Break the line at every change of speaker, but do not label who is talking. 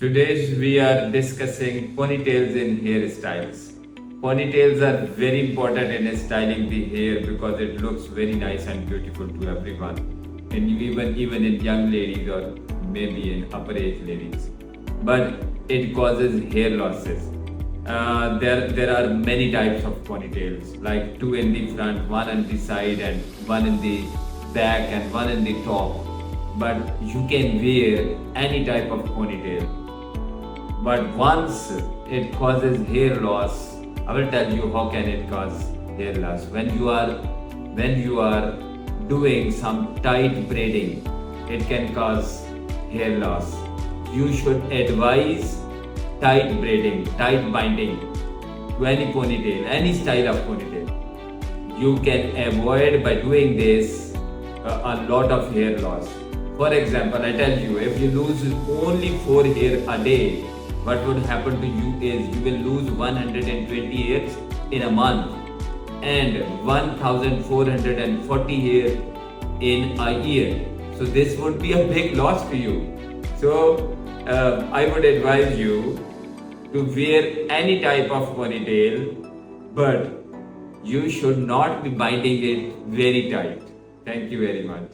Today we are discussing ponytails in hairstyles. Ponytails are very important in styling the hair because it looks very nice and beautiful to everyone, and even in young ladies or maybe in upper age ladies. But it causes hair losses. There are many types of ponytails, like two in the front, one on the side, and one in the back, and one in the top. But you can wear any type of ponytail. But once it causes hair loss, I will tell you how can it cause hair loss. When you are doing some tight braiding, it can cause hair loss. You should advise tight braiding, tight binding to any ponytail, any style of ponytail. You can avoid by doing this a lot of hair loss. For example, I tell you, if you lose only 4 hair a day, what would happen to you is you will lose 120 hairs in a month and 1440 hair in a year. So this would be a big loss to you. So I would advise you to wear any type of ponytail, but you should not be binding it very tight. Thank you very much.